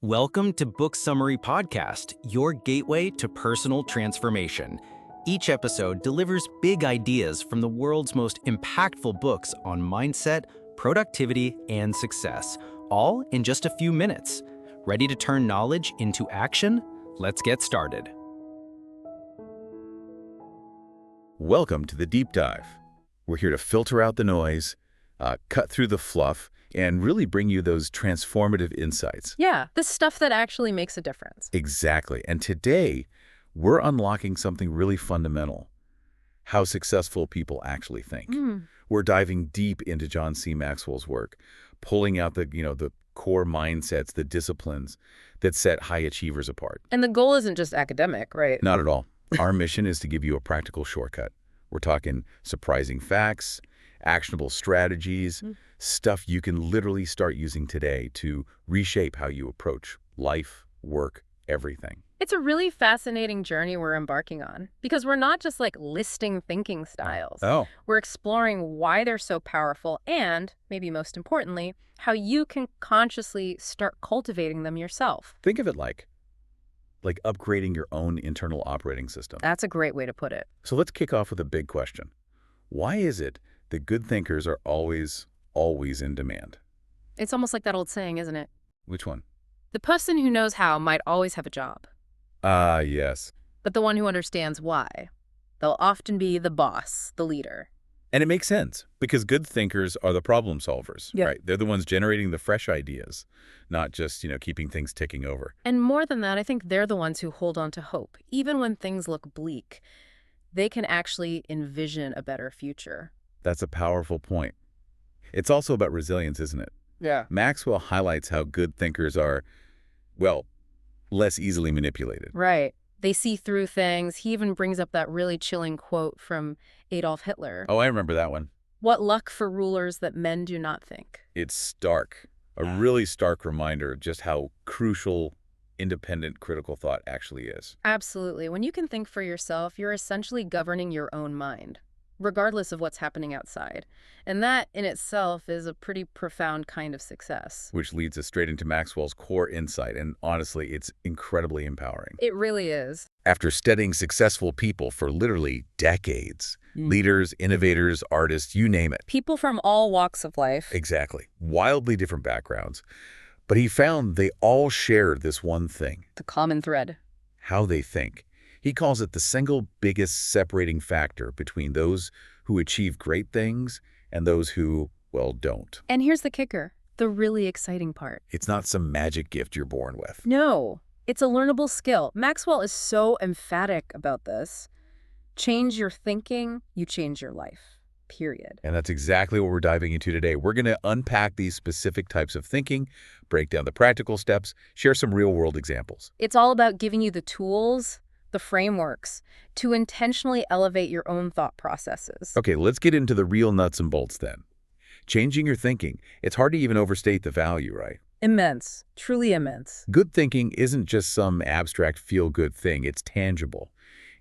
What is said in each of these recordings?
Welcome to Book Summary Podcast, your gateway to personal transformation. Each episode delivers big ideas from the world's most impactful books on mindset, productivity, and success, all in just a few minutes. Ready to turn knowledge into action? Let's get started. Welcome to the Deep Dive. We're here to filter out the noise, cut through the fluff, and really bring you those transformative insights. Yeah, the stuff that actually makes a difference. Exactly. And today, we're unlocking something really fundamental, how successful people actually think. We're diving deep into John C. Maxwell's work, pulling out the core mindsets, the disciplines that set high achievers apart. And the goal isn't just academic, right? Not at all. Our mission is to give you a practical shortcut. We're talking surprising facts, actionable strategies, stuff you can literally start using today to reshape how you approach life, work, everything. It's a really fascinating journey we're embarking on because we're not just listing thinking styles. Oh. We're exploring why they're so powerful and, maybe most importantly, how you can consciously start cultivating them yourself. Think of it like upgrading your own internal operating system. That's a great way to put it. So let's kick off with a big question. Why is it that good thinkers are always in demand? It's almost like that old saying, isn't it? Which one? The person who knows how might always have a job, Ah, yes. but the one who understands why, they'll often be the boss, the leader. And it makes sense because good thinkers are the problem solvers, Yeah. right? They're the ones generating the fresh ideas, not just, keeping things ticking over. And more than that, I think they're the ones who hold on to hope. Even when things look bleak, they can actually envision a better future. That's a powerful point. It's also about resilience, isn't it? Yeah. Maxwell highlights how good thinkers are, less easily manipulated. Right. They see through things. He even brings up that really chilling quote from Adolf Hitler. Oh, I remember that one. What luck for rulers that men do not think. It's stark, a really stark reminder of just how crucial independent critical thought actually is. Absolutely. When you can think for yourself, you're essentially governing your own mind, regardless of what's happening outside. And that in itself is a pretty profound kind of success. Which leads us straight into Maxwell's core insight, and honestly, it's incredibly empowering. It really is. After studying successful people for literally decades, leaders, innovators, artists, you name it. People from all walks of life. Exactly. Wildly different backgrounds. But he found they all shared this one thing, The common thread. how they think. He calls it the single biggest separating factor between those who achieve great things and those who, don't. And here's the kicker, the really exciting part. It's not some magic gift you're born with. No, it's a learnable skill. Maxwell is so emphatic about this. Change your thinking, you change your life. Period. And that's exactly what we're diving into today. We're going to unpack these specific types of thinking, break down the practical steps, share some real-world examples. It's all about giving you the tools, the frameworks, to intentionally elevate your own thought processes. Okay, let's get into the real nuts and bolts then. Changing your thinking. It's hard to even overstate the value, right? Immense. Truly immense. Good thinking isn't just some abstract feel-good thing. It's tangible.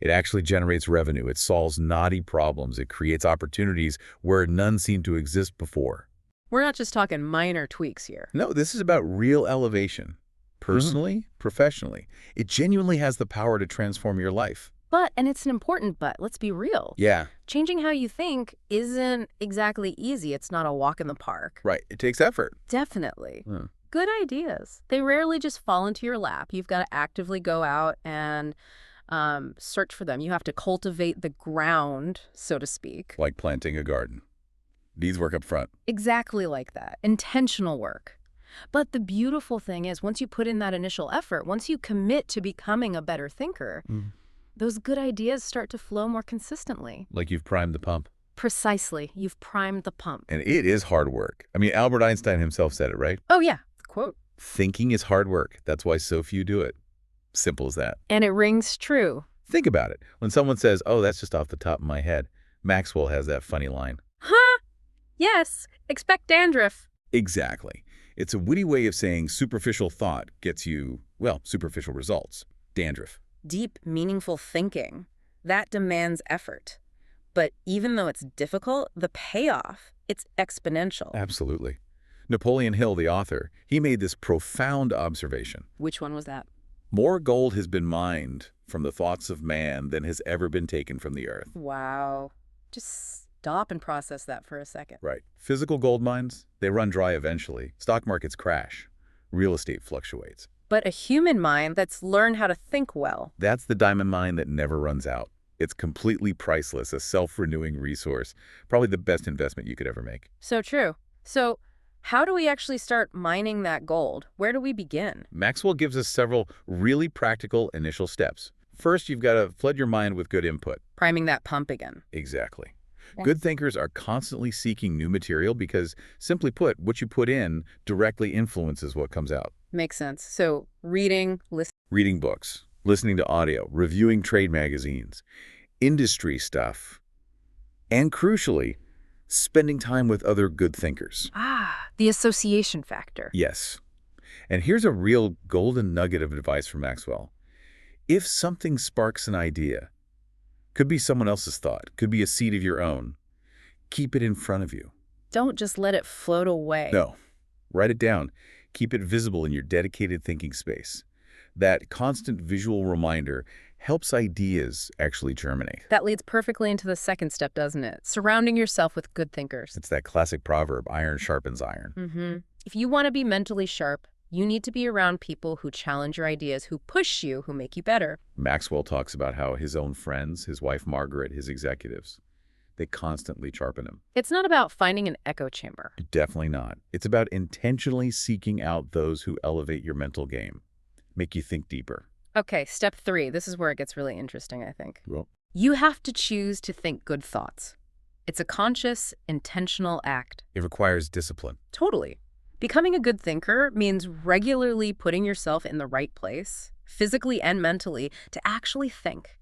It actually generates revenue. It solves knotty problems. It creates opportunities where none seemed to exist before. We're not just talking minor tweaks here. No, this is about real elevation. Personally, professionally. It genuinely has the power to transform your life. But, and it's an important but, let's be real. Yeah. Changing how you think isn't exactly easy. It's not a walk in the park. Right. It takes effort. Definitely. Good ideas. They rarely just fall into your lap. You've got to actively go out and search for them. You have to cultivate the ground, so to speak. Like planting a garden. Needs work up front. Exactly like that. Intentional work. But the beautiful thing is, once you put in that initial effort, once you commit to becoming a better thinker, those good ideas start to flow more consistently. Like you've primed the pump. Precisely. You've primed the pump. And it is hard work. I mean, Albert Einstein himself said it, right? Oh, yeah. Quote. Thinking is hard work. That's why so few do it. Simple as that. And it rings true. Think about it. When someone says, oh, that's just off the top of my head, Maxwell has that funny line. Huh? Yes. Expect dandruff. Exactly. It's a witty way of saying superficial thought gets you, superficial results. Dandruff. Deep, meaningful thinking. That demands effort. But even though it's difficult, the payoff, it's exponential. Absolutely. Napoleon Hill, the author, he made this profound observation. Which one was that? More gold has been mined from the thoughts of man than has ever been taken from the earth. Wow. Just stop and process that for a second. Right. Physical gold mines, they run dry eventually. Stock markets crash. Real estate fluctuates. But a human mind that's learned how to think well. That's the diamond mine that never runs out. It's completely priceless, a self-renewing resource. Probably the best investment you could ever make. So true. So how do we actually start mining that gold? Where do we begin? Maxwell gives us several really practical initial steps. First, you've got to flood your mind with good input. Priming that pump again. Exactly. Yeah. Good thinkers are constantly seeking new material because, simply put, what you put in directly influences what comes out. Makes sense. So reading, listening. Reading books, listening to audio, reviewing trade magazines, industry stuff, and crucially, spending time with other good thinkers. The association factor. Yes. And here's a real golden nugget of advice from Maxwell. If something sparks an idea, could be someone else's thought, could be a seed of your own, keep it in front of you. Don't just let it float away. No. Write it down. Keep it visible in your dedicated thinking space. That constant visual reminder helps ideas actually germinate. That leads perfectly into the second step, doesn't it? Surrounding yourself with good thinkers. It's that classic proverb, iron sharpens iron. If you want to be mentally sharp, you need to be around people who challenge your ideas, who push you, who make you better. Maxwell talks about how his own friends, his wife Margaret, his executives, they constantly sharpen him. It's not about finding an echo chamber. Definitely not. It's about intentionally seeking out those who elevate your mental game, make you think deeper. Okay, step 3. This is where it gets really interesting, I think. Well, You have to choose to think good thoughts. It's a conscious, intentional act. it requires discipline. Totally. Becoming a good thinker means regularly putting yourself in the right place, physically and mentally, to actually think,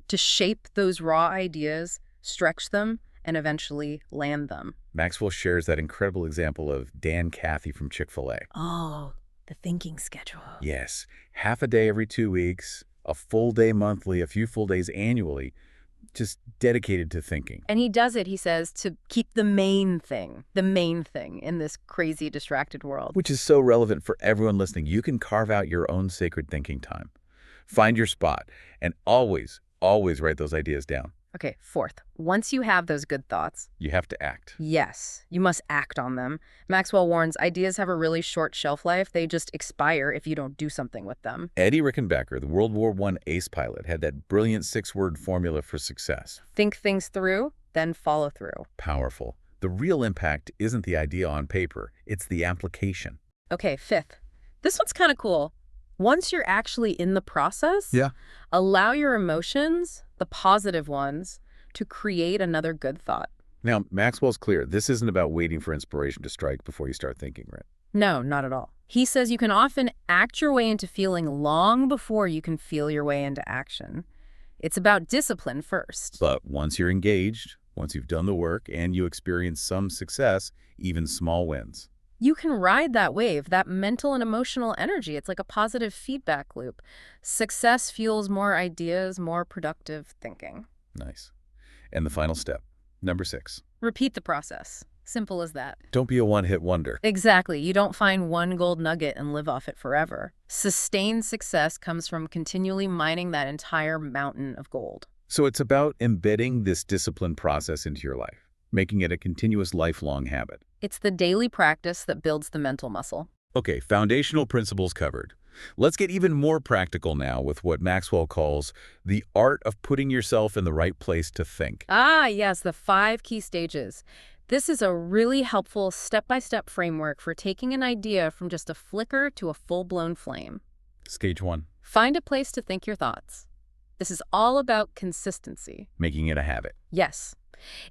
to shape those raw ideas, stretch them, and eventually land them. Maxwell shares that incredible example of Dan Cathy from Chick-fil-A. Oh, the thinking schedule. Yes, half a day every 2 weeks, a full day monthly, a few full days annually, just dedicated to thinking. And he does it, he says, to keep the main thing in this crazy, distracted world. Which is so relevant for everyone listening. You can carve out your own sacred thinking time. Find your spot, and always, always write those ideas down. Okay, 4th, once you have those good thoughts, You have to act. yes, you must act on them. Maxwell warns ideas have a really short shelf life. They just expire if you don't do something with them. Eddie Rickenbacker, the World War I ace pilot, had that brilliant 6-word formula for success. Think things through, then follow through. Powerful. The real impact isn't the idea on paper, it's the application. Okay, 5th, this one's kind of cool. Once you're actually in the process, allow your emotions, the positive ones, to create another good thought. Now, Maxwell's clear. This isn't about waiting for inspiration to strike before you start thinking, right? No, not at all. He says you can often act your way into feeling long before you can feel your way into action. It's about discipline first. But once you're engaged, once you've done the work, and you experience some success, even small wins, You can ride that wave, that mental and emotional energy. It's like a positive feedback loop. Success fuels more ideas, more productive thinking. nice. And the final step, number 6. Repeat the process. Simple as that. Don't be a one-hit wonder. Exactly. You don't find one gold nugget and live off it forever. Sustained success comes from continually mining that entire mountain of gold. So it's about embedding this discipline process into your life, making it a continuous lifelong habit. It's the daily practice that builds the mental muscle. Okay, foundational principles covered. Let's get even more practical now with what Maxwell calls the art of putting yourself in the right place to think. Ah, yes, the 5 key stages. This is a really helpful step-by-step framework for taking an idea from just a flicker to a full-blown flame. Stage 1, Find a place to think your thoughts. This is all about consistency. making it a habit. Yes.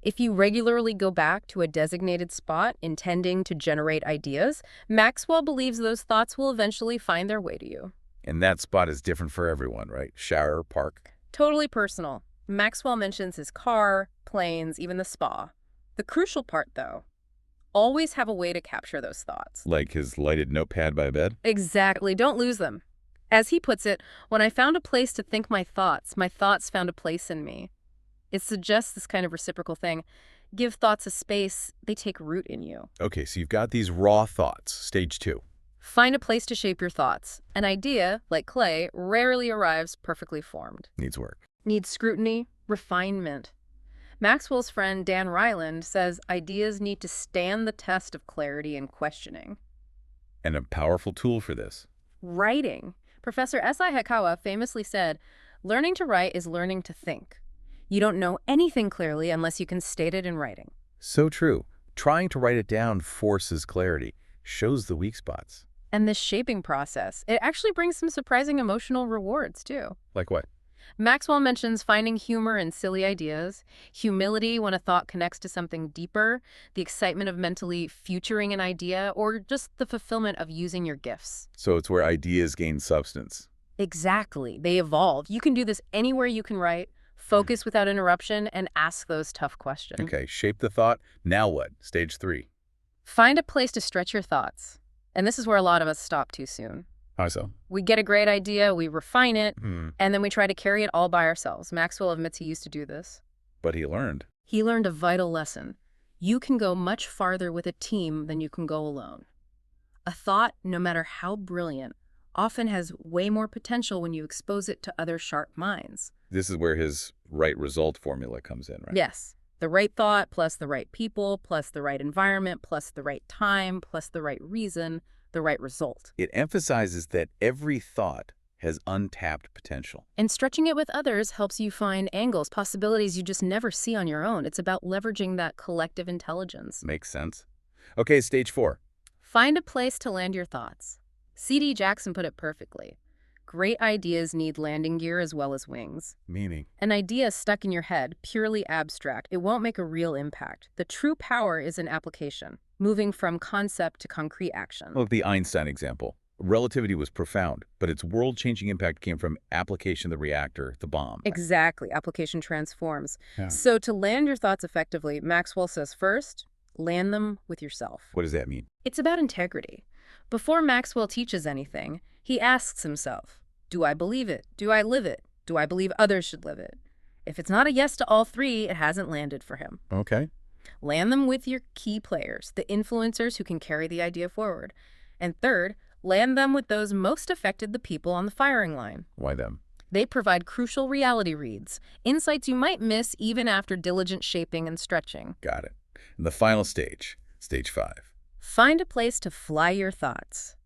If you regularly go back to a designated spot intending to generate ideas, Maxwell believes those thoughts will eventually find their way to you. And that spot is different for everyone, right? Shower, park. Totally personal. Maxwell mentions his car, planes, even the spa. The crucial part, though, always have a way to capture those thoughts. Like his lighted notepad by bed? Exactly. Don't lose them. As he puts it, when I found a place to think my thoughts found a place in me. It suggests this kind of reciprocal thing. Give thoughts a space, they take root in you. Okay, so you've got these raw thoughts, stage 2. Find a place to shape your thoughts. An idea, like clay, rarely arrives perfectly formed. Needs work. Needs scrutiny, refinement. Maxwell's friend Dan Ryland says ideas need to stand the test of clarity and questioning. And a powerful tool for this. Writing. Professor S.I. Hikawa famously said, learning to write is learning to think. You don't know anything clearly unless you can state it in writing. So true. Trying to write it down forces clarity, shows the weak spots. And this shaping process, it actually brings some surprising emotional rewards, too. Like what? Maxwell mentions finding humor in silly ideas, humility when a thought connects to something deeper, the excitement of mentally futuring an idea, or just the fulfillment of using your gifts. So it's where ideas gain substance. Exactly. They evolve. You can do this anywhere you can write, focus without interruption, and ask those tough questions. Okay, shape the thought. Now what? Stage 3. Find a place to stretch your thoughts. And this is where a lot of us stop too soon. How so? We get a great idea, we refine it, and then we try to carry it all by ourselves. Maxwell admits he used to do this. But he learned. He learned a vital lesson. You can go much farther with a team than you can go alone. A thought, no matter how brilliant, often has way more potential when you expose it to other sharp minds. This is where his right result formula comes in, right? Yes. The right thought, plus the right people, plus the right environment, plus the right time, plus the right reason, the right result. It emphasizes that every thought has untapped potential. And stretching it with others helps you find angles, possibilities you just never see on your own. It's about leveraging that collective intelligence. Makes sense. Okay, stage 4. Find a place to land your thoughts. C.D. Jackson put it perfectly. Great ideas need landing gear as well as wings. Meaning? An idea stuck in your head, purely abstract, it won't make a real impact. The true power is in application, moving from concept to concrete action. Look, the Einstein example. Relativity was profound, but its world-changing impact came from application of the reactor, the bomb. Exactly. Application transforms. Yeah. So to land your thoughts effectively, Maxwell says first, land them with yourself. What does that mean? It's about integrity. Before Maxwell teaches anything, he asks himself, do I believe it? Do I live it? Do I believe others should live it? If it's not a yes to all three, it hasn't landed for him. Okay. Land them with your key players, the influencers who can carry the idea forward. And third, land them with those most affected, the people on the firing line. Why them? They provide crucial reality reads, insights you might miss even after diligent shaping and stretching. Got it. And the final stage, stage 5. Find a place to fly your thoughts.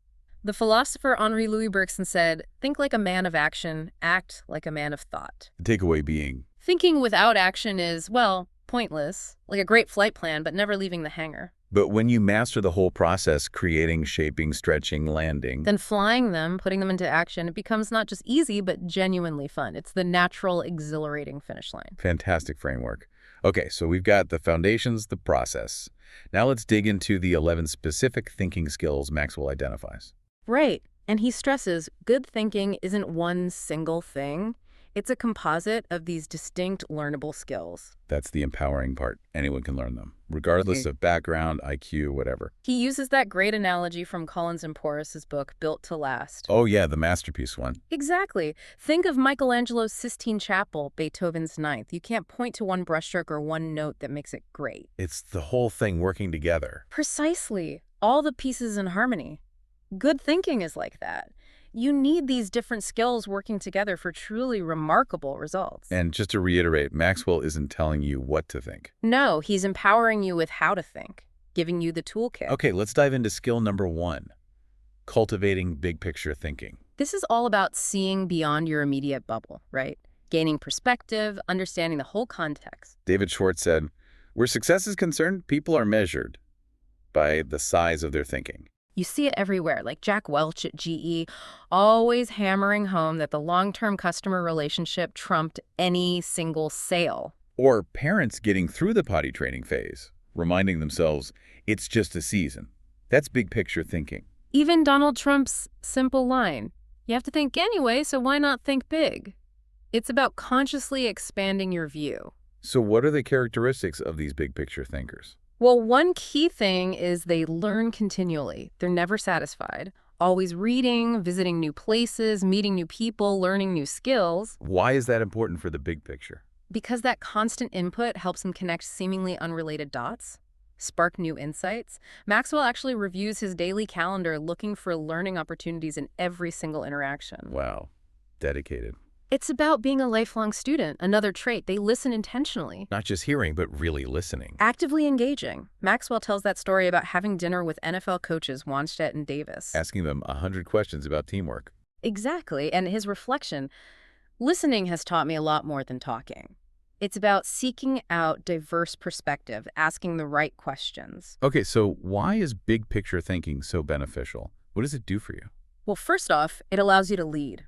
The philosopher Henri Louis Bergson said, think like a man of action, act like a man of thought. The takeaway being? Thinking without action is, well, pointless, like a great flight plan, but never leaving the hangar. But when you master the whole process, creating, shaping, stretching, landing, then flying them, putting them into action, it becomes not just easy, but genuinely fun. It's the natural, exhilarating finish line. Fantastic framework. Okay, so we've got the foundations, the process. Now let's dig into the 11 specific thinking skills Maxwell identifies. Right. And he stresses good thinking isn't one single thing. It's a composite of these distinct learnable skills. That's the empowering part. Anyone can learn them, regardless of background, IQ, whatever. He uses that great analogy from Collins and Porras' book, Built to Last. Oh yeah, the masterpiece one. Exactly. Think of Michelangelo's Sistine Chapel, Beethoven's Ninth. You can't point to one brushstroke or one note that makes it great. It's the whole thing working together. Precisely. All the pieces in harmony. Good thinking is like that. You need these different skills working together for truly remarkable results. And just to reiterate, Maxwell isn't telling you what to think. No, he's empowering you with how to think, giving you the toolkit. Okay, let's dive into skill number 1, cultivating big picture thinking. This is all about seeing beyond your immediate bubble, right? Gaining perspective, understanding the whole context. David Schwartz said, where success is concerned, people are measured by the size of their thinking. You see it everywhere, like Jack Welch at GE, always hammering home that the long-term customer relationship trumped any single sale. Or parents getting through the potty training phase, reminding themselves it's just a season. That's big picture thinking. Even Donald Trump's simple line, you have to think anyway, so why not think big? It's about consciously expanding your view. So what are the characteristics of these big picture thinkers? Well, one key thing is they learn continually. They're never satisfied. Always reading, visiting new places, meeting new people, learning new skills. Why is that important for the big picture? Because that constant input helps him connect seemingly unrelated dots, spark new insights. Maxwell actually reviews his daily calendar looking for learning opportunities in every single interaction. Wow. Dedicated. It's about being a lifelong student. Another trait, they listen intentionally. Not just hearing, but really listening. Actively engaging. Maxwell tells that story about having dinner with NFL coaches Wanstedt and Davis. Asking them 100 questions about teamwork. Exactly, and his reflection, listening has taught me a lot more than talking. It's about seeking out diverse perspective, asking the right questions. Okay, so why is big picture thinking so beneficial? What does it do for you? Well, first off, it allows you to lead.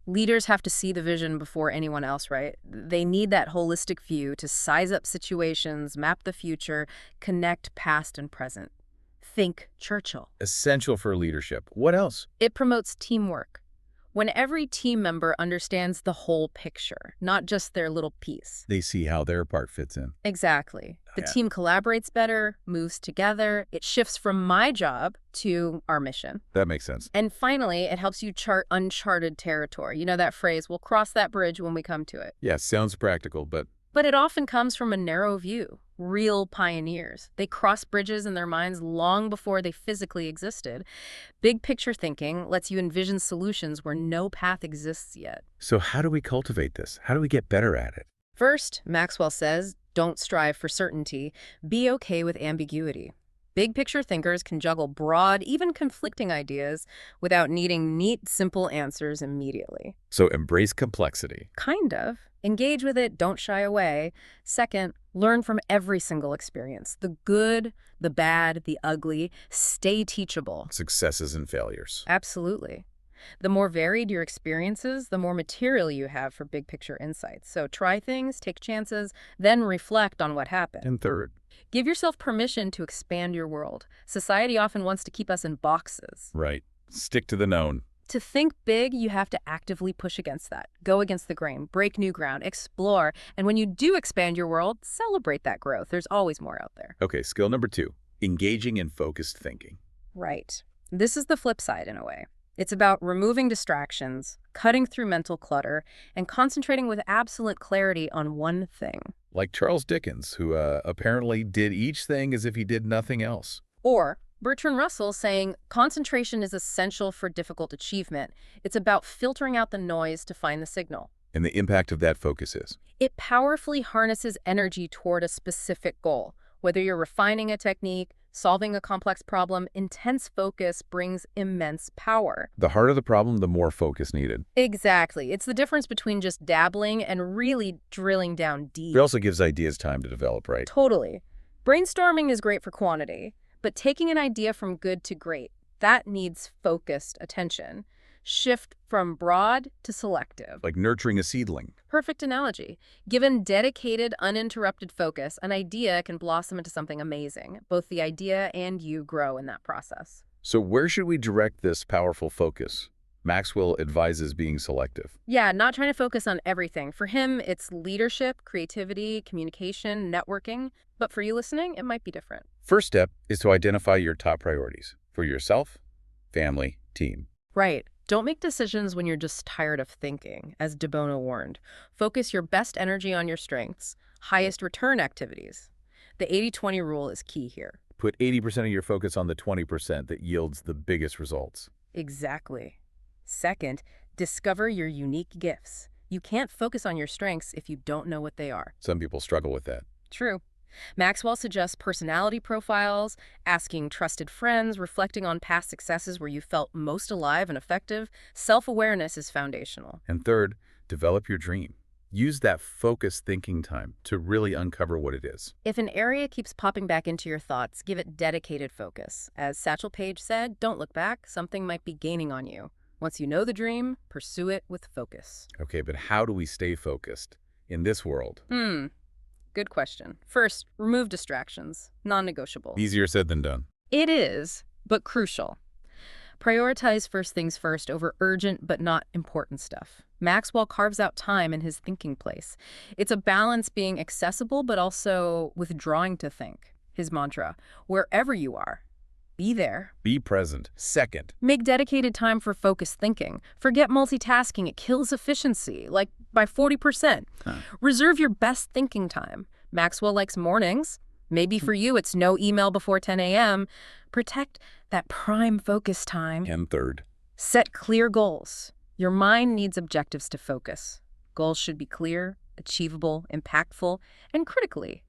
Leaders have to see the vision before anyone else, right? They need that holistic view to size up situations, map the future, connect past and present. Think Churchill. Essential for leadership. What else? It promotes teamwork. When every team member understands the whole picture, not just their little piece. They see how their part fits in. Exactly. The Yeah. team collaborates better, moves together. It shifts from my job to our mission. That makes sense. And finally, it helps you chart uncharted territory. You know that phrase, we'll cross that bridge when we come to it. Yeah, sounds practical, but But it often comes from a narrow view. Real pioneers. They cross bridges in their minds long before they physically existed. Big picture thinking lets you envision solutions where no path exists yet. so how do we cultivate this? How do we get better at it? First, Maxwell says, don't strive for certainty. Be okay with ambiguity. Big picture thinkers can juggle broad, even conflicting ideas without needing neat, simple answers immediately. So embrace complexity. Kind of. Engage with it, don't shy away. Second, learn from every single experience. The good, the bad, the ugly. Stay teachable. Successes and failures. Absolutely. The more varied your experiences, the more material you have for big picture insights. So try things, take chances, then reflect on what happened. And third, Give yourself permission to expand your world. Society often wants to keep us in boxes. right, stick to the known. To think big, you have to actively push against that. Go against the grain, break new ground, explore. And when you do expand your world, celebrate that growth. There's always more out there. Okay, skill number 2, engaging in focused thinking. Right. This is the flip side in a way. It's about removing distractions, cutting through mental clutter, and concentrating with absolute clarity on one thing. Like Charles Dickens, who apparently did each thing as if he did nothing else. Or Bertrand Russell saying, concentration is essential for difficult achievement. It's about filtering out the noise to find the signal. And the impact of that focus is? It powerfully harnesses energy toward a specific goal. Whether you're refining a technique, solving a complex problem, intense focus brings immense power. The harder the problem, the more focus needed. Exactly. It's the difference between just dabbling and really drilling down deep. It also gives ideas time to develop, right? Totally. Brainstorming is great for quantity, but taking an idea from good to great, that needs focused attention. Shift from broad to selective. Like nurturing a seedling. Perfect analogy. Given dedicated, uninterrupted focus, an idea can blossom into something amazing. Both the idea and you grow in that process. So where should we direct this powerful focus? Maxwell advises being selective. Yeah, not trying to focus on everything. For him, it's leadership, creativity, communication, networking. But for you listening, it might be different. First step is to identify your top priorities for yourself, family, team. Right. Don't make decisions when you're just tired of thinking, as De Bono warned. Focus your best energy on your strengths, highest return activities. The 80-20 rule is key here. Put 80% of your focus on the 20% that yields the biggest results. Exactly. Second, discover your unique gifts. You can't focus on your strengths if you don't know what they are. Some people struggle with that. True. Maxwell suggests personality profiles, asking trusted friends, reflecting on past successes where you felt most alive and effective. Self-awareness is foundational. And third, develop your dream. Use that focused thinking time to really uncover what it is. If an area keeps popping back into your thoughts, give it dedicated focus. As Satchel Paige said, don't look back. Something might be gaining on you. Once you know the dream, pursue it with focus. Okay, but how do we stay focused in this world? Good question. First, remove distractions. Non-negotiable. Easier said than done. It is, but crucial. Prioritize first things first over urgent but not important stuff. Maxwell carves out time in his thinking place. It's a balance being accessible but also withdrawing to think. His mantra, wherever you are, Be there. Be present. Second. Make dedicated time for focused thinking. Forget multitasking. It kills efficiency, like by 40%. Reserve your best thinking time. Maxwell likes mornings. Maybe for you, it's no email before 10 a.m. Protect that prime focus time. And third. Set clear goals. Your mind needs objectives to focus. Goals should be clear, achievable, impactful, and critically.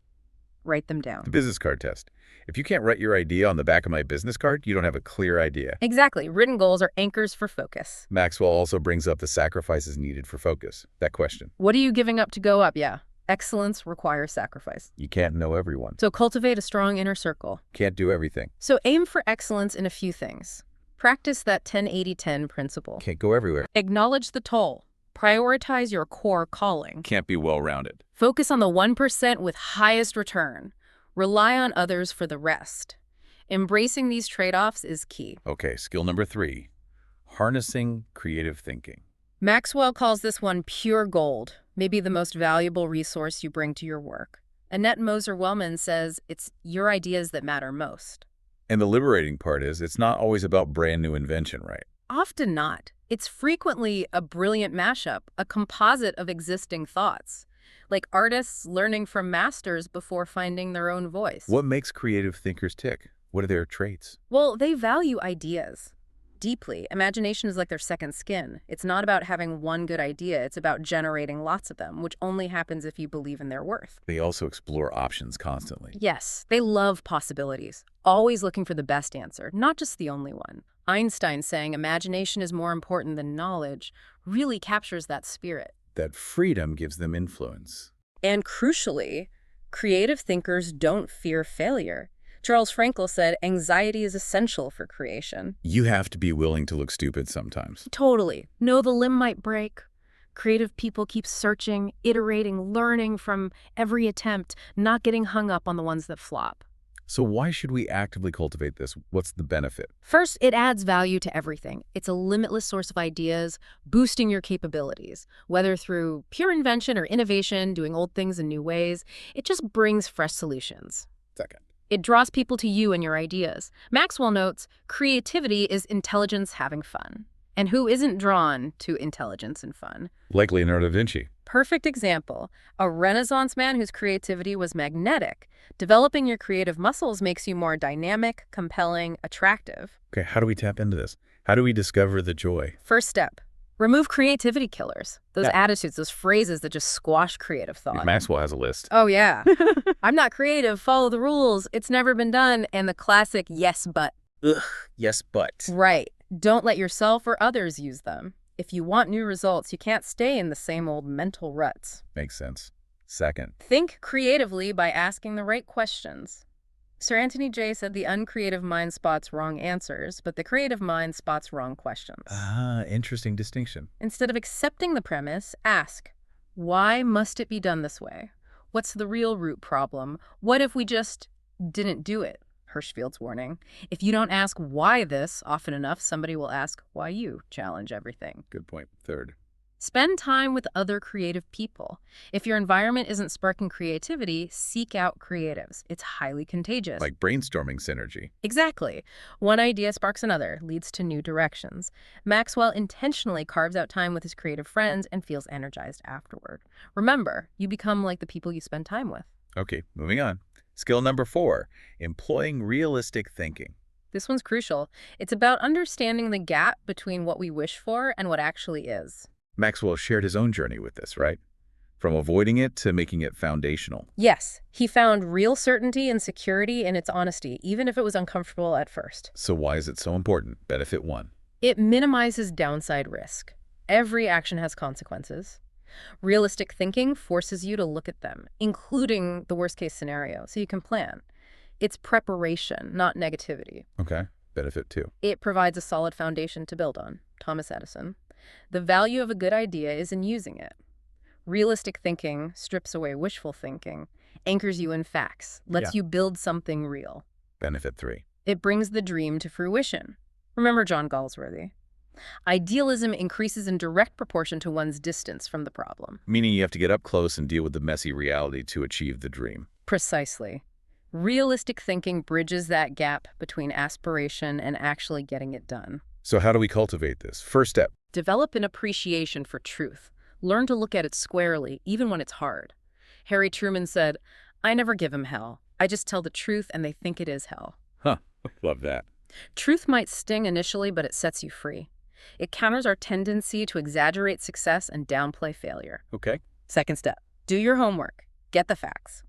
Write them down. The business card test. If you can't write your idea on the back of my business card, you don't have a clear idea. Exactly. Written goals are anchors for focus. Maxwell also brings up the sacrifices needed for focus. That question. What are you giving up to go up? Yeah. Excellence requires sacrifice. You can't know everyone. So cultivate a strong inner circle. Can't do everything. So aim for excellence in a few things. Practice that 10-80-10 principle. Can't go everywhere. Acknowledge the toll. Prioritize your core calling. Can't be well-rounded. Focus on the 1% with highest return. Rely on others for the rest. Embracing these trade-offs is key. Okay, skill number 3. Harnessing creative thinking. Maxwell calls this one pure gold, maybe the most valuable resource you bring to your work. Annette Moser-Wellman says it's your ideas that matter most. And the liberating part is it's not always about brand new invention, right? Often not. It's frequently a brilliant mashup, a composite of existing thoughts, like artists learning from masters before finding their own voice. What makes creative thinkers tick? What are their traits? Well, they value ideas deeply. Imagination is like their second skin. It's not about having one good idea. It's about generating lots of them, which only happens if you believe in their worth. They also explore options constantly. Yes, they love possibilities, always looking for the best answer, not just the only one. Einstein saying imagination is more important than knowledge really captures that spirit. That freedom gives them influence. And crucially, creative thinkers don't fear failure. Charles Frankel said anxiety is essential for creation. You have to be willing to look stupid sometimes. Totally. Know the limb might break. Creative people keep searching, iterating, learning from every attempt, not getting hung up on the ones that flop. So why should we actively cultivate this? What's the benefit? First, it adds value to everything. It's a limitless source of ideas, boosting your capabilities, whether through pure invention or innovation, doing old things in new ways. It just brings fresh solutions. Second. It draws people to you and your ideas. Maxwell notes, creativity is intelligence having fun. And who isn't drawn to intelligence and fun? Like Leonardo da Vinci. Perfect example. A Renaissance man whose creativity was magnetic. Developing your creative muscles makes you more dynamic, compelling, attractive. Okay, how do we tap into this? How do we discover the joy? First step, remove creativity killers. Those attitudes, those phrases that just squash creative thought. Maxwell has a list. Oh, yeah. I'm not creative, follow the rules, it's never been done, and the classic yes, but. Ugh, yes, but. Right. Don't let yourself or others use them. If you want new results, you can't stay in the same old mental ruts. Makes sense. Second. Think creatively by asking the right questions. Sir Anthony Jay said the uncreative mind spots wrong answers, but the creative mind spots wrong questions. Ah, interesting distinction. Instead of accepting the premise, ask, why must it be done this way? What's the real root problem? What if we just didn't do it? Hirschfield's warning. If you don't ask why this often enough, somebody will ask why you challenge everything. Good point. Third. Spend time with other creative people. If your environment isn't sparking creativity, seek out creatives. It's highly contagious. Like brainstorming synergy. Exactly. One idea sparks another, leads to new directions. Maxwell intentionally carves out time with his creative friends and feels energized afterward. Remember, you become like the people you spend time with. Okay, moving on. Skill number 4, employing realistic thinking. This one's crucial. It's about understanding the gap between what we wish for and what actually is. Maxwell shared his own journey with this, right? From avoiding it to making it foundational. Yes, he found real certainty and security in its honesty, even if it was uncomfortable at first. So why is it so important? Benefit 1. It minimizes downside risk. Every action has consequences. Realistic thinking forces you to look at them, including the worst-case scenario, so you can plan. It's preparation, not negativity. Okay. Benefit 2. It provides a solid foundation to build on. Thomas Edison. The value of a good idea is in using it. Realistic thinking strips away wishful thinking, anchors you in facts, lets you build something real. Benefit 3. It brings the dream to fruition. Remember John Galsworthy. Idealism increases in direct proportion to one's distance from the problem. Meaning you have to get up close and deal with the messy reality to achieve the dream. Precisely. Realistic thinking bridges that gap between aspiration and actually getting it done. So how do we cultivate this? First step. Develop an appreciation for truth. Learn to look at it squarely, even when it's hard. Harry Truman said, "I never give them hell. I just tell the truth and they think it is hell." Huh, love that. Truth might sting initially, but it sets you free. It counters our tendency to exaggerate success and downplay failure. Okay. Second step, do your homework. Get the facts.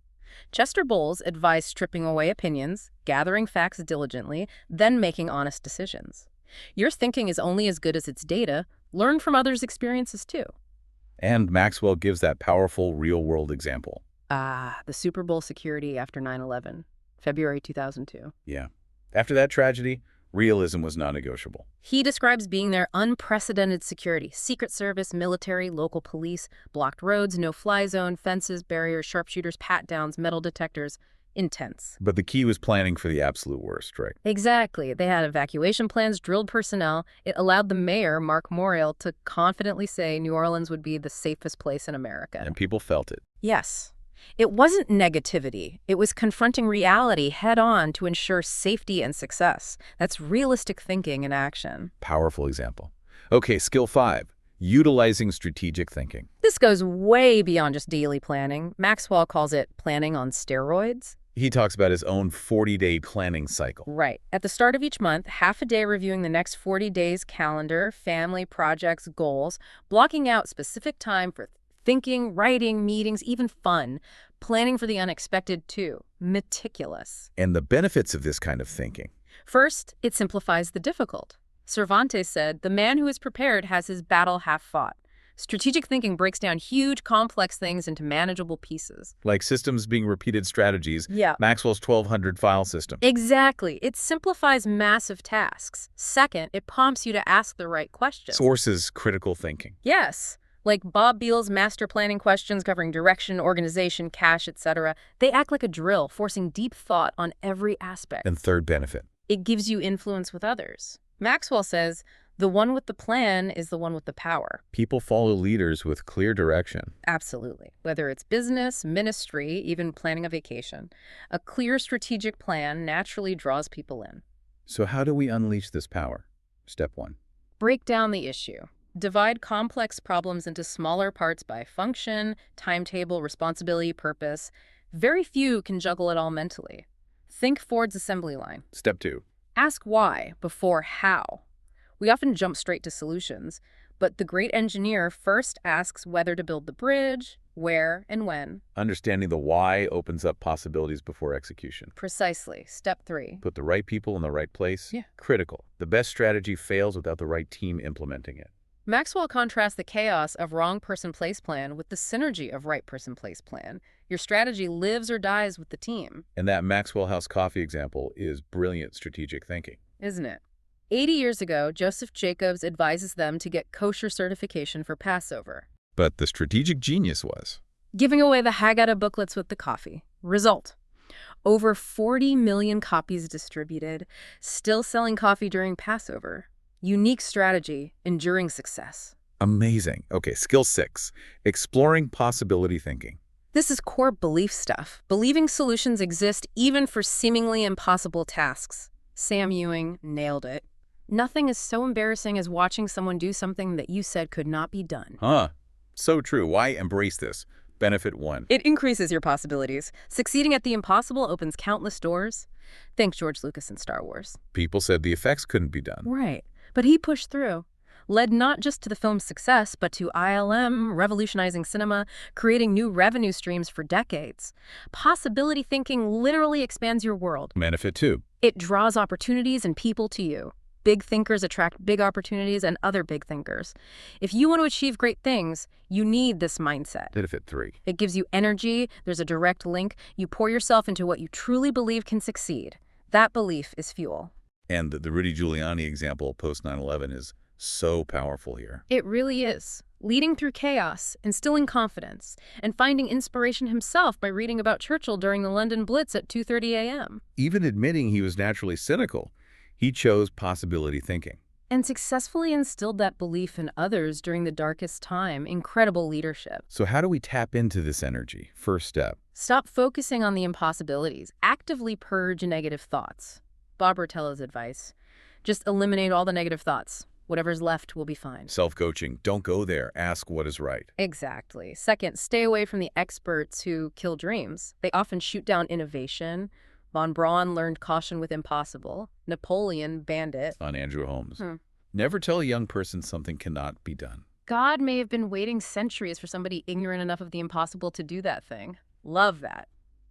Chester Bowles advised stripping away opinions, gathering facts diligently, then making honest decisions. Your thinking is only as good as its data. Learn from others' experiences too. And Maxwell gives that powerful real-world example. The Super Bowl security after 9/11, February 2002. Yeah. After that tragedy, realism was non-negotiable. He describes being there unprecedented security, Secret Service, military, local police, blocked roads, no-fly zone, fences, barriers, sharpshooters, pat-downs, metal detectors. Intense. But the key was planning for the absolute worst, right? Exactly. They had evacuation plans, drilled personnel. It allowed the mayor, Mark Morial, to confidently say New Orleans would be the safest place in America. And people felt it. Yes. It wasn't negativity. It was confronting reality head-on to ensure safety and success. That's realistic thinking in action. Powerful example. Okay, skill 5, utilizing strategic thinking. This goes way beyond just daily planning. Maxwell calls it planning on steroids. He talks about his own 40-day planning cycle. Right. At the start of each month, half a day reviewing the next 40 days calendar, family, projects, goals, blocking out specific time for thinking, writing, meetings, even fun. Planning for the unexpected, too. Meticulous. And the benefits of this kind of thinking. First, it simplifies the difficult. Cervantes said, "The man who is prepared has his battle half fought." Strategic thinking breaks down huge, complex things into manageable pieces. Like systems being repeated strategies. Yeah. Maxwell's 1200 file system. Exactly. It simplifies massive tasks. Second, it prompts you to ask the right questions. Sources critical thinking. Yes. Like Bob Beal's master planning questions covering direction, organization, cash, etc. They act like a drill, forcing deep thought on every aspect. And third benefit. It gives you influence with others. Maxwell says, the one with the plan is the one with the power. People follow leaders with clear direction. Absolutely. Whether it's business, ministry, even planning a vacation, a clear strategic plan naturally draws people in. So how do we unleash this power? Step 1. Break down the issue. Divide complex problems into smaller parts by function, timetable, responsibility, purpose. Very few can juggle it all mentally. Think Ford's assembly line. Step 2. Ask why before how. We often jump straight to solutions, but the great engineer first asks whether to build the bridge, where, and when. Understanding the why opens up possibilities before execution. Precisely. Step 3. Put the right people in the right place. Yeah. Critical. The best strategy fails without the right team implementing it. Maxwell contrasts the chaos of wrong person place plan with the synergy of right person place plan. Your strategy lives or dies with the team. And that Maxwell House coffee example is brilliant strategic thinking. Isn't it? 80 years ago, Joseph Jacobs advises them to get kosher certification for Passover. But the strategic genius was Giving away the Haggadah booklets with the coffee. Result: over 40 million copies distributed, still selling coffee during Passover. Unique strategy, enduring success. amazing. Okay, skill 6, exploring possibility thinking. This is core belief stuff. Believing solutions exist even for seemingly impossible tasks. Sam Ewing nailed it. Nothing is so embarrassing as watching someone do something that you said could not be done. So true. Why embrace this? Benefit 1. It increases your possibilities. Succeeding at the impossible opens countless doors. Think George Lucas in Star Wars. People said the effects couldn't be done. Right. But he pushed through. Led not just to the film's success, but to ILM, revolutionizing cinema, creating new revenue streams for decades. Possibility thinking literally expands your world. Benefit 2. It draws opportunities and people to you. Big thinkers attract big opportunities and other big thinkers. If you want to achieve great things, you need this mindset. Benefit 3. It gives you energy. There's a direct link. You pour yourself into what you truly believe can succeed. That belief is fuel. And the Rudy Giuliani example post 9/11 is so powerful here. It really is. Leading through chaos, instilling confidence, and finding inspiration himself by reading about Churchill during the London Blitz at 2:30 a.m. Even admitting he was naturally cynical, he chose possibility thinking. And successfully instilled that belief in others during the darkest time. Incredible leadership. So how do we tap into this energy? First step. Stop focusing on the impossibilities. Actively purge negative thoughts. Bob Bertella's advice. Just eliminate all the negative thoughts. Whatever's left will be fine. Self-coaching. Don't go there. Ask what is right. Exactly. Second, stay away from the experts who kill dreams. They often shoot down innovation. Von Braun learned caution with impossible. Napoleon banned it. On Andrew Holmes. Never tell a young person something cannot be done. God may have been waiting centuries for somebody ignorant enough of the impossible to do that thing. Love that.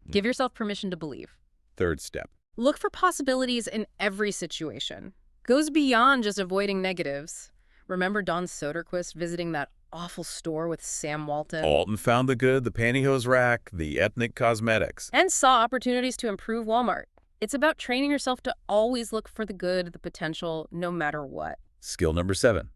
Give yourself permission to believe. Third step. Look for possibilities in every situation. Goes beyond just avoiding negatives. Remember Don Soderquist visiting that awful store with Sam Walton? Alton found the good, the pantyhose rack, the ethnic cosmetics. And saw opportunities to improve Walmart. It's about training yourself to always look for the good, the potential, no matter what. Skill number 7.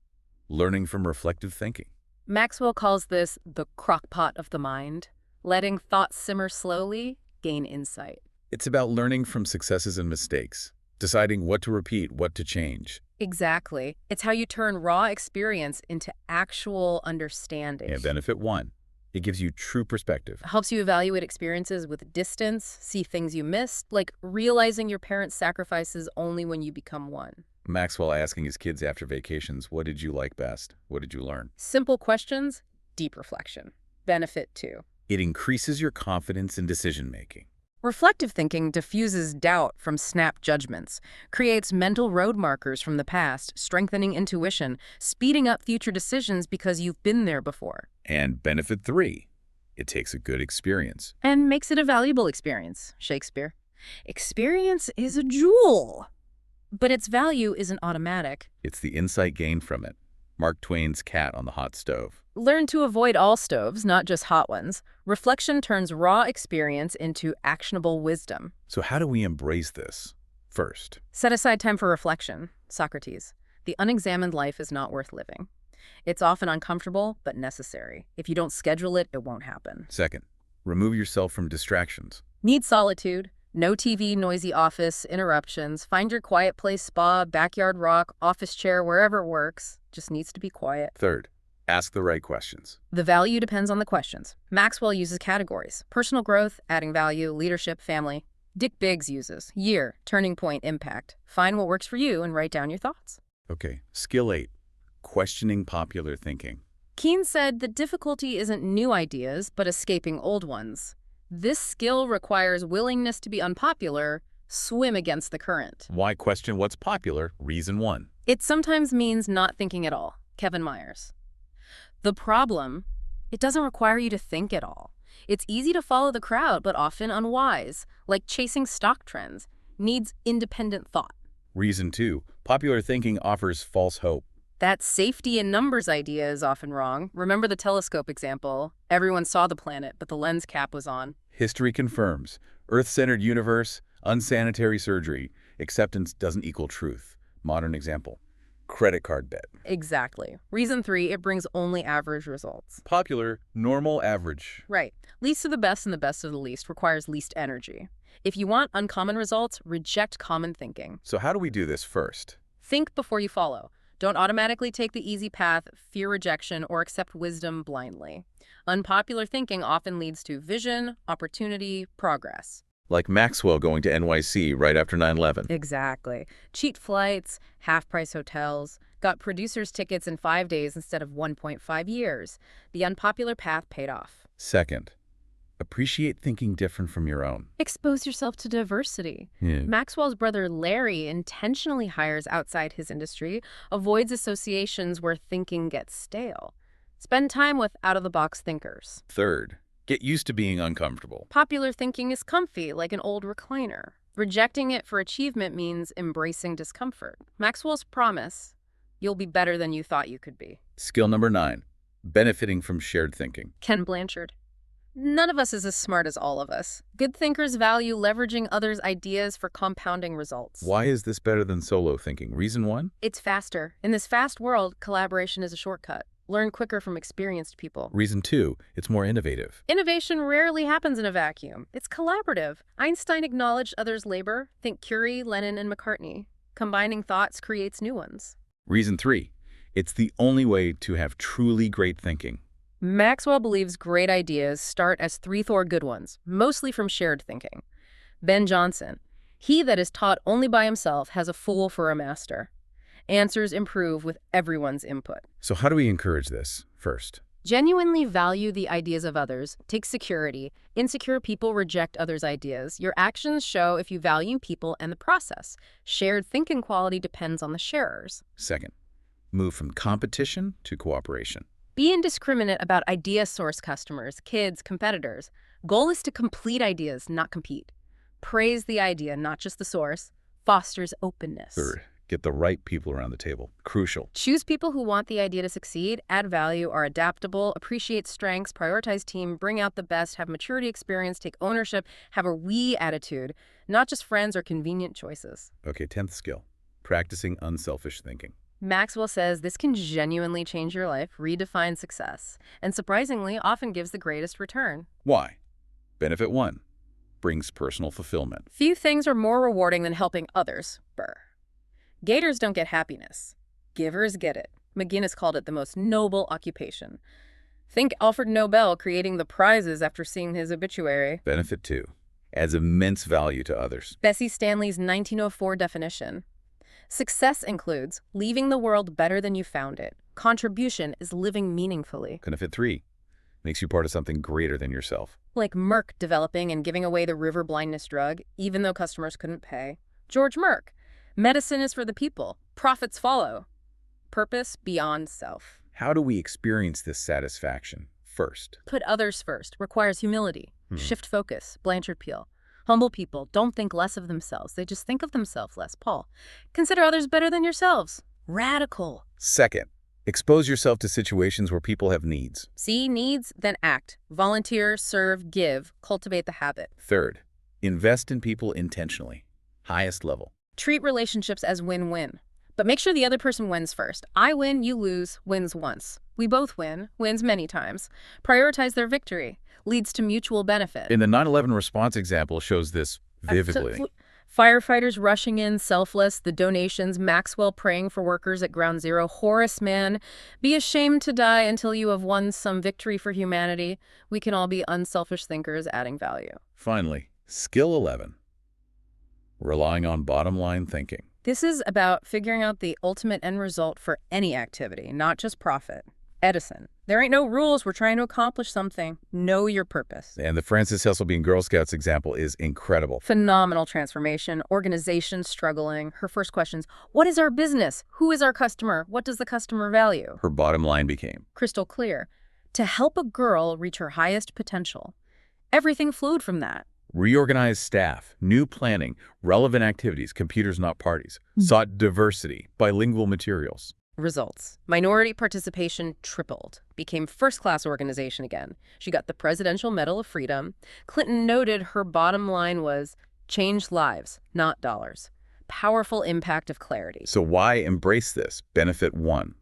Learning from reflective thinking. Maxwell calls this the crock-pot of the mind. Letting thoughts simmer slowly, gain insight. It's about learning from successes and mistakes. Deciding what to repeat, what to change. Exactly. It's how you turn raw experience into actual understanding. And benefit 1. It gives you true perspective. Helps you evaluate experiences with distance, see things you missed, like realizing your parents' sacrifices only when you become one. Maxwell asking his kids after vacations, what did you like best? What did you learn? Simple questions, deep reflection. Benefit 2. It increases your confidence in decision-making. Reflective thinking diffuses doubt from snap judgments, creates mental road markers from the past, strengthening intuition, speeding up future decisions because you've been there before. And benefit 3. It takes a good experience. And makes it a valuable experience, Shakespeare. Experience is a jewel, but its value isn't automatic. It's the insight gained from it. Mark Twain's cat on the hot stove. Learn to avoid all stoves, not just hot ones. Reflection turns raw experience into actionable wisdom. So how do we embrace this? First, Set aside time for reflection. Socrates. The unexamined life is not worth living. It's often uncomfortable, but necessary. If you don't schedule it, it won't happen. second, remove yourself from distractions. Need solitude. No TV, noisy office, interruptions. Find your quiet place, spa, backyard rock, office chair, wherever it works. Just needs to be quiet. Third, ask the right questions. The value depends on the questions. Maxwell uses categories: personal growth, adding value, leadership, family. Dick Biggs uses year, turning point, impact. Find what works for you and write down your thoughts. Okay, skill 8, questioning popular thinking. Keen said the difficulty isn't new ideas, but escaping old ones. This skill requires willingness to be unpopular, swim against the current. Why question what's popular? Reason 1. It sometimes means not thinking at all. Kevin Myers. The problem, it doesn't require you to think at all. It's easy to follow the crowd, but often unwise, like chasing stock trends. Needs independent thought. Reason 2. Popular thinking offers false hope. That safety in numbers idea is often wrong. Remember the telescope example? Everyone saw the planet, but the lens cap was on. History confirms. Earth-centered universe, unsanitary surgery. Acceptance doesn't equal truth. Modern example. Credit card debt. Exactly. Reason 3, it brings only average results. Popular, normal, average. Right. Least of the best and the best of the least requires least energy. If you want uncommon results, reject common thinking. So how do we do this first? Think before you follow. Don't automatically take the easy path, fear rejection, or accept wisdom blindly. Unpopular thinking often leads to vision, opportunity, progress. Like Maxwell going to NYC right after 9/11. Exactly. Cheap flights, half-price hotels, got producers' tickets in 5 days instead of 1.5 years. The unpopular path paid off. Second, appreciate thinking different from your own. Expose yourself to diversity. Yeah. Maxwell's brother Larry intentionally hires outside his industry, avoids associations where thinking gets stale. Spend time with out-of-the-box thinkers. Third, get used to being uncomfortable. Popular thinking is comfy, like an old recliner. Rejecting it for achievement means embracing discomfort. Maxwell's promise, you'll be better than you thought you could be. Skill number 9, benefiting from shared thinking. Ken Blanchard. None of us is as smart as all of us. Good thinkers value leveraging others' ideas for compounding results. Why is this better than solo thinking? Reason 1? It's faster. In this fast world, collaboration is a shortcut. Learn quicker from experienced people. Reason 2, it's more innovative. Innovation rarely happens in a vacuum. It's collaborative. Einstein acknowledged others' labor. Think Curie, Lennon, and McCartney. Combining thoughts creates new ones. Reason 3, it's the only way to have truly great thinking. Maxwell believes great ideas start as three-thor good ones, mostly from shared thinking. Ben Jonson, he that is taught only by himself has a fool for a master. Answers improve with everyone's input. So how do we encourage this? First, Genuinely value the ideas of others. Take security. Insecure people reject others' ideas. Your actions show if you value people and the process. Shared thinking quality depends on the sharers. second, move from competition to cooperation. Be indiscriminate about idea source customers, kids, competitors. Goal is to complete ideas, not compete. Praise the idea, not just the source. Fosters openness. Third, get the right people around the table. Crucial. Choose people who want the idea to succeed, add value, are adaptable, appreciate strengths, prioritize team, bring out the best, have maturity experience, take ownership, have a we attitude, not just friends or convenient choices. Okay, 10th skill, practicing unselfish thinking. Maxwell says this can genuinely change your life, redefine success, and surprisingly often gives the greatest return. Why? Benefit 1, brings personal fulfillment. Few things are more rewarding than helping others. Burr. Gators don't get happiness. Givers get it. McGinnis called it the most noble occupation. Think Alfred Nobel creating the prizes after seeing his obituary. Benefit 2, adds immense value to others. Bessie Stanley's 1904 definition. Success includes leaving the world better than you found it. Contribution is living meaningfully. Benefit 3, makes you part of something greater than yourself. Like Merck developing and giving away the river blindness drug, even though customers couldn't pay. George Merck. Medicine is for the people. Profits follow. Purpose beyond self. How do we experience this satisfaction? First, Put others first requires humility. Shift focus. Blanchard Peel. Humble people don't think less of themselves. They just think of themselves less. Paul. Consider others better than yourselves. Radical. second, expose yourself to situations where people have needs. See needs, then act. Volunteer, serve, give. Cultivate the habit. Third, invest in people intentionally. Highest level. Treat relationships as win-win. But make sure the other person wins first. I win, you lose, wins once. We both win, wins many times. Prioritize their victory. Leads to mutual benefit. In the 9/11 response example shows this vividly. Firefighters rushing in, selfless, the donations, Maxwell praying for workers at Ground Zero, Horace Mann, be ashamed to die until you have won some victory for humanity. We can all be unselfish thinkers adding value. Finally, skill 11, relying on bottom-line thinking. This is about figuring out the ultimate end result for any activity, not just profit. Edison. There ain't no rules. We're trying to accomplish something. Know your purpose. And the Frances Hesselbein Girl Scouts example is incredible. Phenomenal transformation. Organization struggling. Her first questions, what is our business? Who is our customer? What does the customer value? Her bottom line became, Crystal clear. To help a girl reach her highest potential. Everything flowed from that. reorganized staff, new planning, relevant activities, computers not parties, sought diversity, bilingual materials. Results. Minority participation tripled. Became first-class organization again. She got the Presidential Medal of Freedom. Clinton noted her bottom line was, change lives, not dollars. Powerful impact of clarity. So why embrace this? Benefit 1,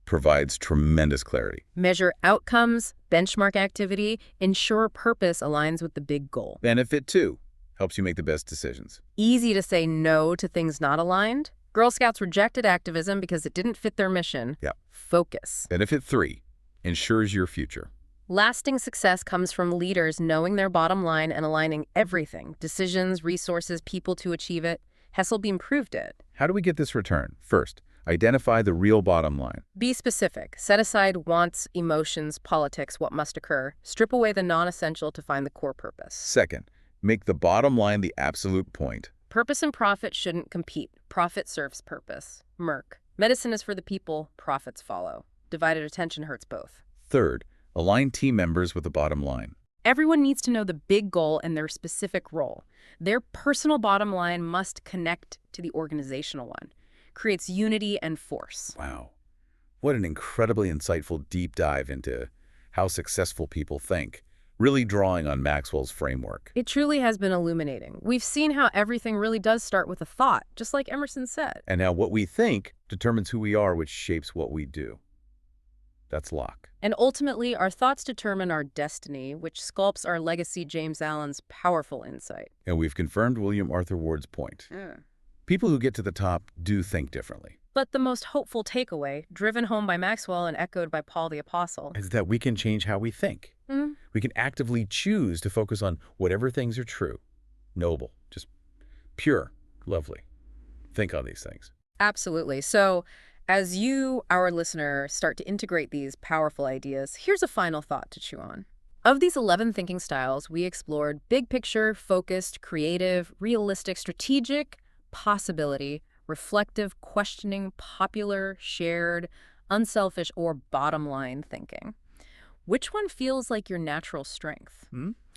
provides tremendous clarity. Measure outcomes, benchmark activity, ensure purpose aligns with the big goal. Benefit 2, helps you make the best decisions. Easy to say no to things not aligned. Girl Scouts rejected activism because it didn't fit their mission. Yep. Focus. Benefit 3, ensures your future. Lasting success comes from leaders knowing their bottom line and aligning everything, decisions, resources, people to achieve it. Hesselbein proved it. How do we get this return? First, identify the real bottom line. Be specific. Set aside wants, emotions, politics, what must occur. Strip away the non-essential to find the core purpose. Second, make the bottom line the absolute point. Purpose and profit shouldn't compete. Profit serves purpose. Merck. Medicine is for the people. Profits follow. Divided attention hurts both. Third, align team members with the bottom line. Everyone needs to know the big goal and their specific role. Their personal bottom line must connect to the organizational one. Creates unity and force. Wow. What an incredibly insightful deep dive into how successful people think, really drawing on Maxwell's framework. It truly has been illuminating. We've seen how everything really does start with a thought, just like Emerson said. And now what we think determines who we are, which shapes what we do. That's Locke. And ultimately, our thoughts determine our destiny, which sculpts our legacy, James Allen's powerful insight. And we've confirmed William Arthur Ward's point. People who get to the top do think differently. But the most hopeful takeaway, driven home by Maxwell and echoed by Paul the Apostle, is that we can change how we think. We can actively choose to focus on whatever things are true, noble, just pure, lovely. Think on these things. Absolutely. So as you, our listener, start to integrate these powerful ideas, here's a final thought to chew on. Of these 11 thinking styles, we explored big picture, focused, creative, realistic, strategic, possibility, reflective, questioning, popular, shared, unselfish, or bottom line thinking. Which one feels like your natural strength?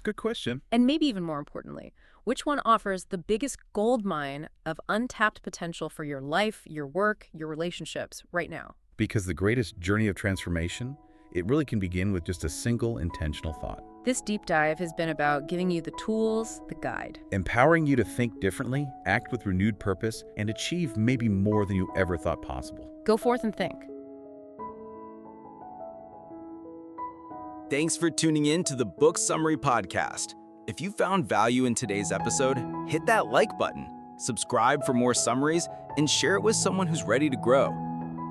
Good question. And maybe even more importantly, which one offers the biggest gold mine of untapped potential for your life, your work, your relationships right now? Because the greatest journey of transformation, it really can begin with just a single intentional thought. This deep dive has been about giving you the tools, the guide. Empowering you to think differently, act with renewed purpose, and achieve maybe more than you ever thought possible. Go forth and think. Thanks for tuning in to the Book Summary Podcast. If you found value in today's episode, hit that like button, subscribe for more summaries, and share it with someone who's ready to grow.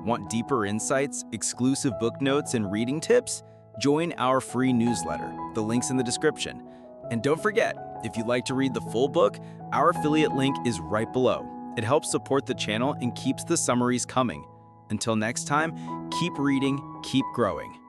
Want deeper insights, exclusive book notes, and reading tips? Join our free newsletter. The link's in the description. And don't forget, if you'd like to read the full book, our affiliate link is right below. It helps support the channel and keeps the summaries coming. Until next time, keep reading, keep growing.